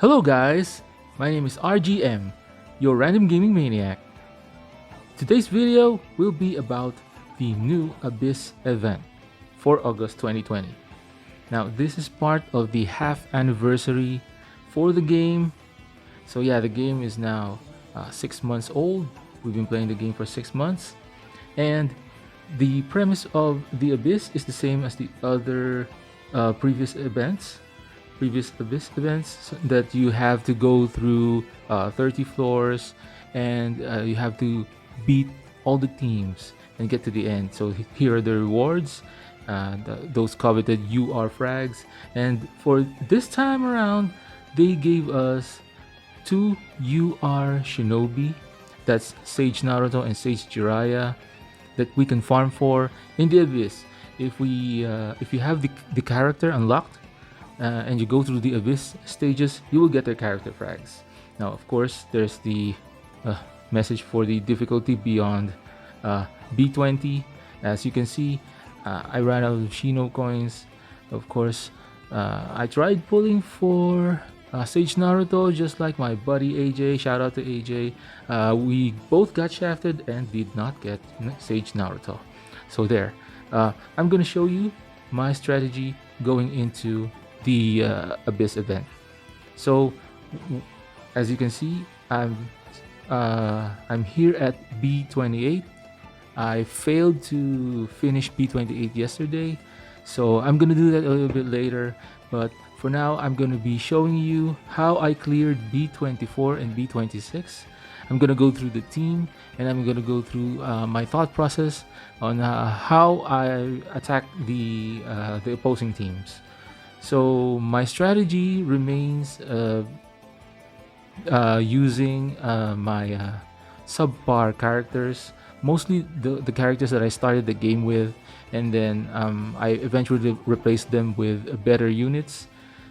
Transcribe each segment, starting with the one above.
Hello guys, my name is RGM, your random gaming maniac. Today's video will be about the new Abyss event for August 2020. Now this is part of the half anniversary for the game. So yeah, the game is now 6 months old. We've been playing the game for 6 months, and the premise of the Abyss is the same as the other previous Abyss events, that you have to go through 30 floors, and you have to beat all the teams and get to the end. So here are the rewards, those coveted UR frags, and for this time around they gave us two UR Shinobi, that's Sage Naruto and Sage Jiraiya, that we can farm for in the Abyss. If you have the character unlocked, and you go through the Abyss stages, you will get their character frags. Now, of course, there's the message for the difficulty beyond B20. As you can see, I ran out of Shino coins. Of course, I tried pulling for Sage Naruto, just like my buddy AJ. Shout out to AJ. We both got shafted and did not get Sage Naruto. So there. I'm gonna show you my strategy going into the Abyss event. So as you can see, I'm here at B28. I failed to finish B28 yesterday, so I'm gonna do that a little bit later. But for now, I'm gonna be showing you how I cleared B24 and B26. I'm gonna go through the team, and I'm gonna go through my thought process on how I attack the opposing teams. So my strategy remains using my subpar characters, mostly the characters that I started the game with, and then I eventually replaced them with better units.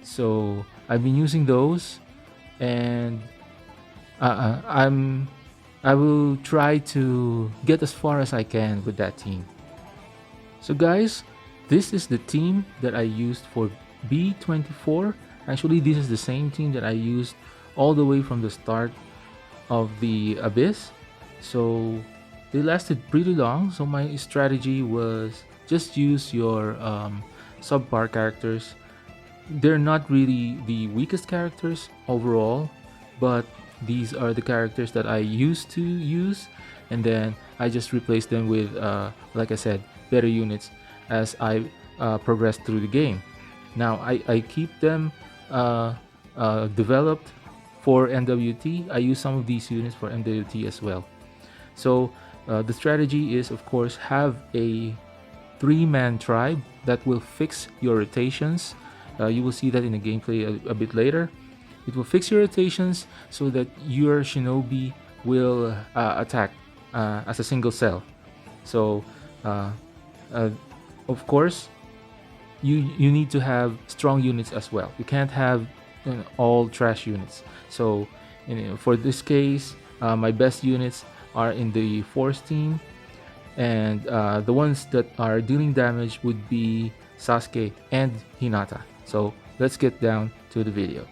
So I've been using those, and I will try to get as far as I can with that team. So guys, this is the team that I used for B24. Actually, this is the same team that I used all the way from the start of the Abyss. So they lasted pretty long. So my strategy was just use your subpar characters. They're not really the weakest characters overall, but these are the characters that I used to use, and then I just replaced them with, like I said, better units as I progressed through the game. Now I keep them developed for MWT. I use some of these units for MWT as well. So the strategy is, of course, have a 3-man tribe that will fix your rotations. You will see that in the gameplay a bit later. It will fix your rotations so that your shinobi will attack as a single cell. So of course, you need to have strong units as well. You can't have all trash units. So for this case, my best units are in the Force team, and the ones that are dealing damage would be Sasuke and Hinata. So let's get down to the video.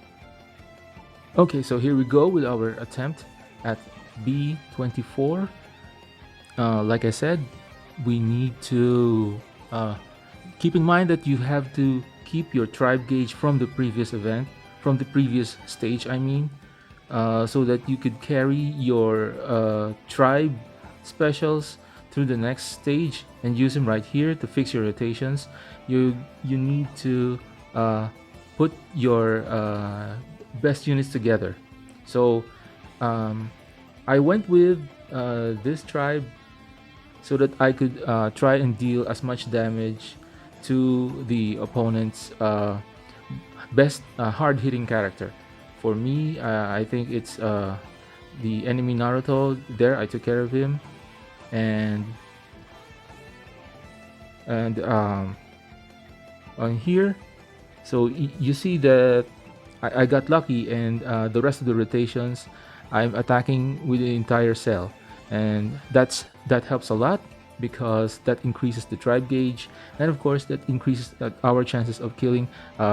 Okay, so here we go with our attempt at B24. Like I said, we need to keep in mind that you have to keep your tribe gauge from the previous event, from the previous stage, I mean, so that you could carry your tribe specials through the next stage and use them right here to fix your rotations. You need to put your best units together. So I went with this tribe so that I could try and deal as much damage to the opponent's best hard-hitting character. For me, I think it's the enemy Naruto. There, I took care of him, and on here, so you see that I got lucky, and the rest of the rotations I'm attacking with the entire cell, and that helps a lot because that increases the tribe gauge, and of course that increases our chances of killing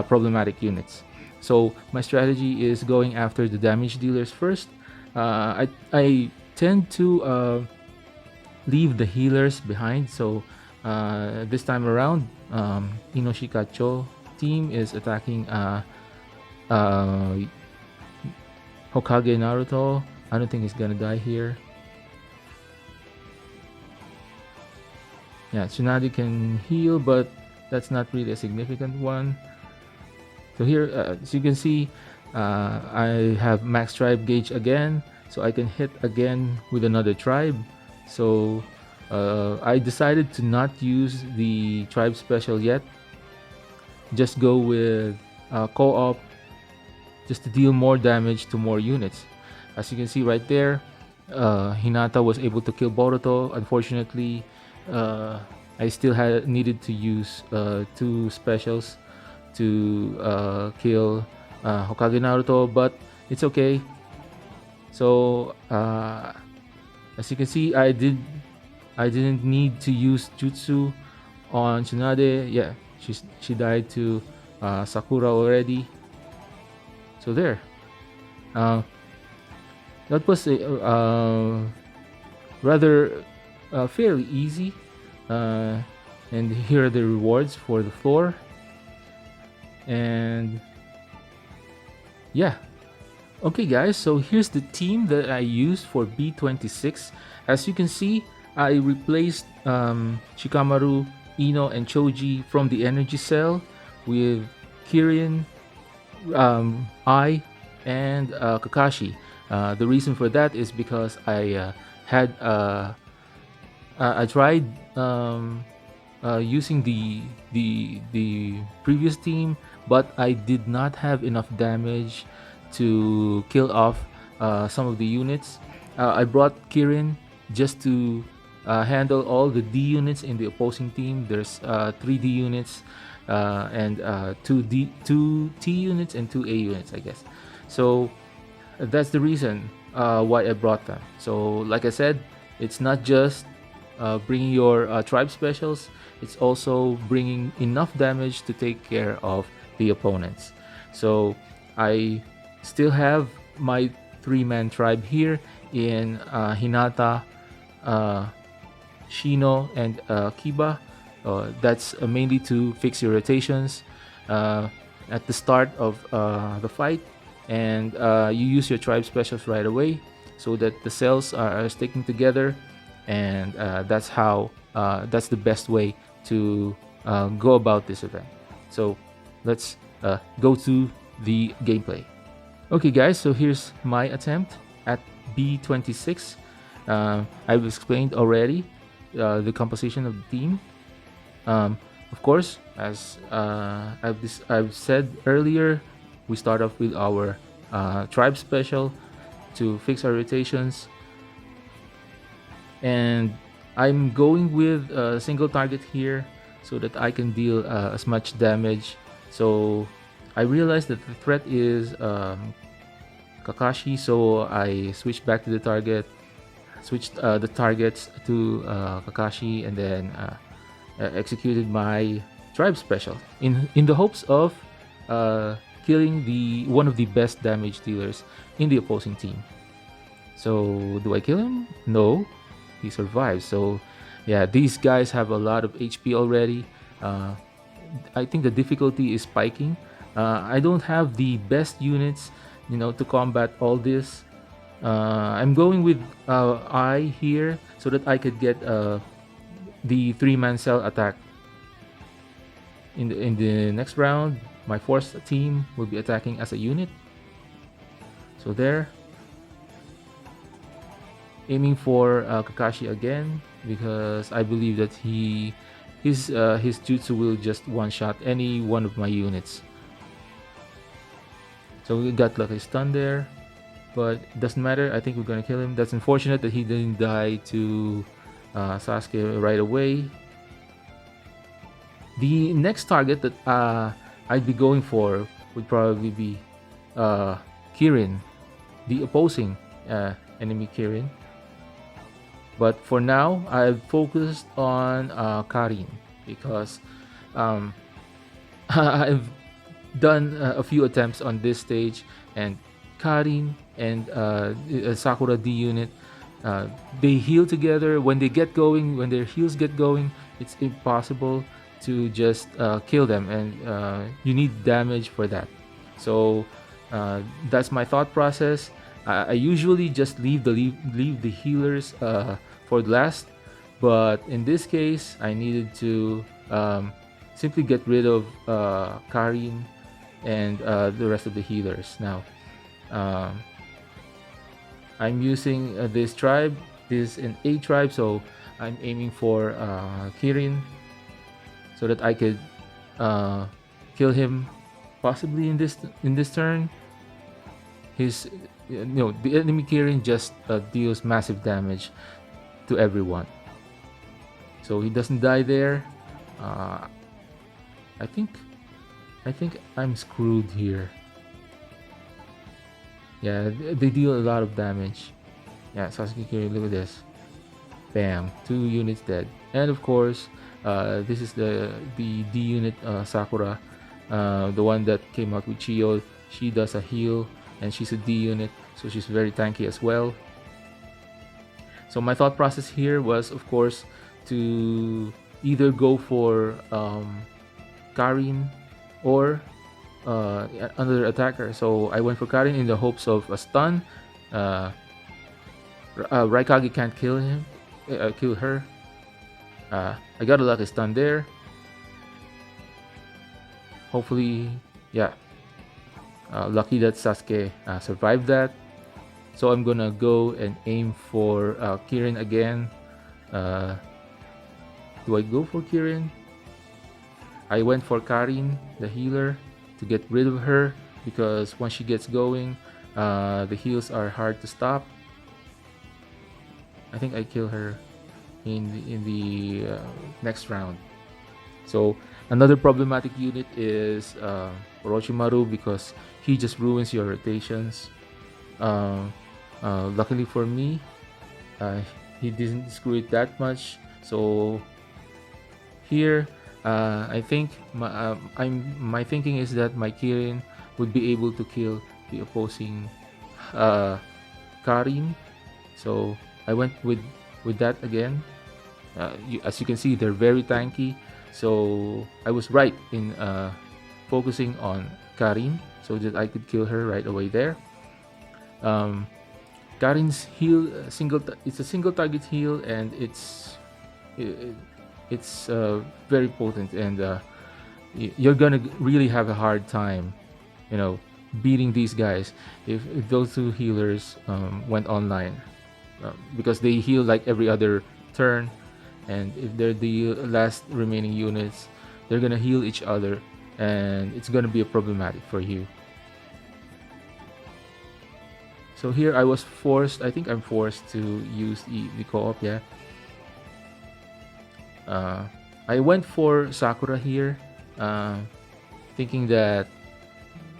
problematic units. So my strategy is going after the damage dealers first. I tend to leave the healers behind. So this time around, Inoshikacho team is attacking uh, Hokage Naruto. I don't think he's gonna die here. Yeah, Tsunade can heal, but that's not really a significant one. So here, as you can see, I have max tribe gauge again, so I can hit again with another tribe. So I decided to not use the tribe special yet. Just go with co-op, just to deal more damage to more units. As you can see right there, Hinata was able to kill Boruto. Unfortunately, I still had needed to use 2 specials to kill Hokage Naruto, but it's okay. So as you can see, I didn't need to use jutsu on Tsunade. Yeah, she died to Sakura already. So there. That was a rather fairly easy. And here are the rewards for the floor. And yeah. Okay guys, so here's the team that I used for B26. As you can see, I replaced Shikamaru, Ino, and Choji from the energy cell with Kirin, I, and Kakashi. The reason for that is because I tried using the previous team, but I did not have enough damage to kill off some of the units. I brought Kirin just to handle all the D units in the opposing team. There's 3 D units and 2 T units and 2 A units, I guess. So that's the reason why I brought them. So like I said, it's not just bringing your tribe specials, it's also bringing enough damage to take care of the opponents. So I still have my 3-man tribe here in Hinata, Shino, and Kiba. That's mainly to fix your rotations at the start of the fight, and you use your tribe specials right away so that the cells are sticking together, and that's the best way to go about this event. So let's go to the gameplay. Okay guys, so here's my attempt at B26. I've explained already the composition of the team. Of course, as I've said earlier, we start off with our tribe special to fix our rotations, and I'm going with a single target here so that I can deal as much damage. So I realized that the threat is Kakashi, so I switched back to the target, switched the targets to Kakashi, and then executed my tribe special in the hopes of killing one of the best damage dealers in the opposing team. So do I kill him? No, he survives. So yeah, these guys have a lot of HP already. I think the difficulty is spiking. I don't have the best units, to combat all this. I'm going with I here so that I could get the 3-man cell attack. In the next round, my force team will be attacking as a unit. So there, aiming for Kakashi again because I believe that his jutsu will just one-shot any one of my units. So we got like a stun there, but it doesn't matter. I think we're gonna kill him. That's unfortunate that he didn't die to Sasuke right away. The next target that I'd be going for would probably be Kirin, the opposing enemy Kirin. But for now, I've focused on Karin because I've done a few attempts on this stage, and Karin and Sakura D unit, uh, they heal together. When they get going, when their heals get going, it's impossible to just kill them, and you need damage for that. So that's my thought process. I usually just leave the healers for last, but in this case, I needed to simply get rid of Karin and the rest of the healers. Now, um, I'm using this tribe. This is an A tribe, so I'm aiming for Kirin so that I could kill him possibly in this turn. His the enemy Kirin just deals massive damage to everyone, so he doesn't die there. Uh, I think I'm screwed here. Yeah, they deal a lot of damage. Yeah, Sasuke Kirin, look at this. Bam, 2 units dead. And of course, this is the D unit Sakura, the one that came out with Chiyo. She does a heal, and she's a D unit, so she's very tanky as well. So my thought process here was, of course, to either go for Karin or another attacker. So I went for Karin in the hopes of a stun. Raikage can't kill him, kill her. I got a lucky stun there. Hopefully, yeah. Lucky that Sasuke survived that. So I'm gonna go and aim for Kirin again. Do I go for Kirin? I went for Karin, the healer, to get rid of her, because once she gets going, the heals are hard to stop. I think I kill her in the next round. So another problematic unit is Orochimaru, because he just ruins your rotations. Luckily for me, he didn't screw it that much. So here, I think my thinking is that my Kirin would be able to kill the opposing Karin. So I went with that again. As you can see, they're very tanky. So I was right in focusing on Karin so that I could kill her right away there. Karin's heal it's a single target heal, and it's very potent, and you're gonna really have a hard time, beating these guys if those two healers went online, because they heal like every other turn, and if they're the last remaining units, they're gonna heal each other, and it's gonna be a problematic for you. So here I think I'm forced to use the co-op. Yeah. I went for Sakura here, thinking that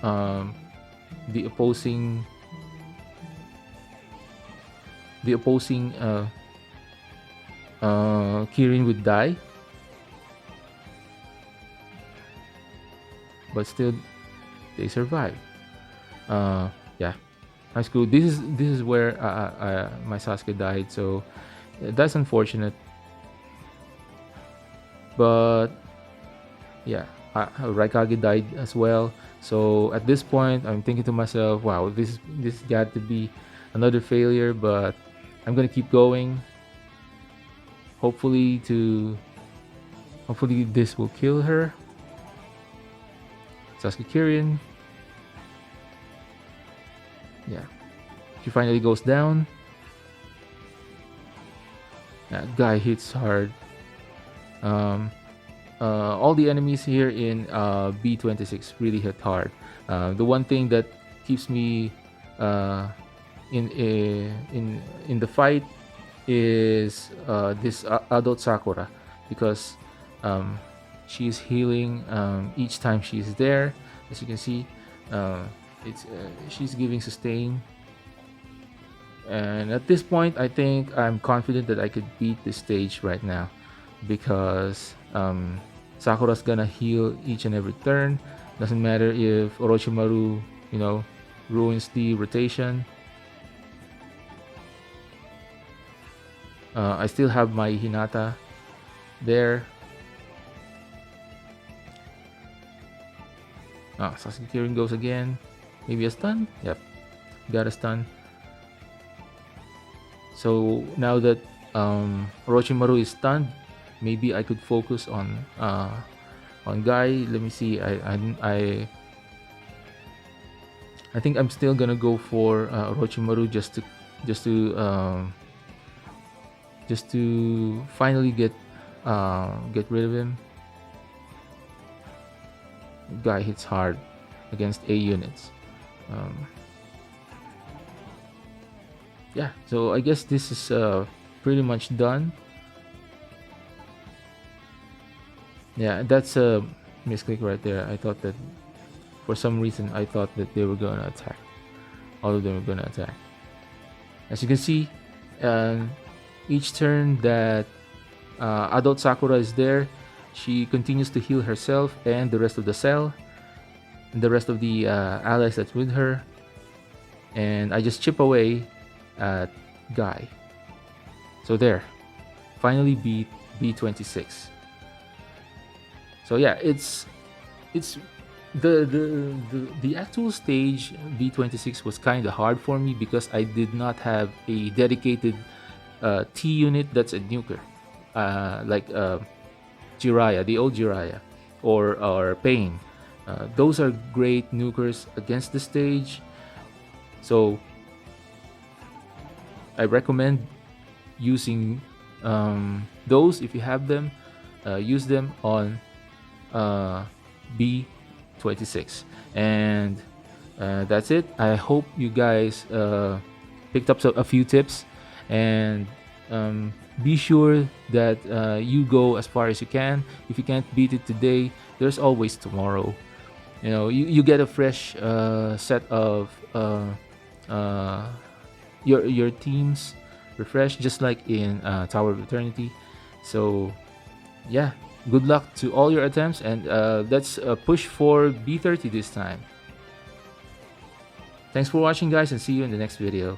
the opposing Kirin would die, but still they survive. Yeah, high school. This is where my Sasuke died, so that's unfortunate. But yeah, Raikage died as well. So at this point, I'm thinking to myself, wow, this got to be another failure, but I'm gonna keep going. Hopefully this will kill her. Sasuke Kirin. Yeah, she finally goes down. That guy hits hard. All the enemies here in B26 really hit hard. The one thing that keeps me in the fight is this adult Sakura, because she's healing each time she's there. As you can see, she's giving sustain. And at this point, I think I'm confident that I could beat this stage right now, because Sakura's gonna heal each and every turn. Doesn't matter if Orochimaru, ruins the rotation. I still have my Hinata there. Sasuke Kirin goes again. Maybe a stun? Yep, got a stun. So now that Orochimaru is stunned, maybe I could focus on Guy. Let me see. I think I'm still gonna go for Orochimaru just to finally get rid of him. Guy hits hard against A units. Yeah, so I guess this is pretty much done. Yeah, that's a misclick right there. I thought that for some reason I thought that they were gonna attack. All of them were gonna attack. As you can see, each turn that adult Sakura is there, she continues to heal herself and the rest of the cell, and the rest of the allies that's with her. And I just chip away at Guy. So there, finally beat B26. So yeah, it's the actual stage B26 was kind of hard for me because I did not have a dedicated T unit that's a nuker, like Jiraiya, the old Jiraiya, or Pain. Those are great nukers against the stage. So I recommend using those if you have them. Use them on B26, and that's it. I hope you guys picked up a few tips, and be sure that you go as far as you can. If you can't beat it today, there's always tomorrow. You get a fresh set of your teams refreshed, just like in Tower of Eternity. So yeah, good luck to all your attempts, and let's push for B30 this time. Thanks for watching, guys, and see you in the next video.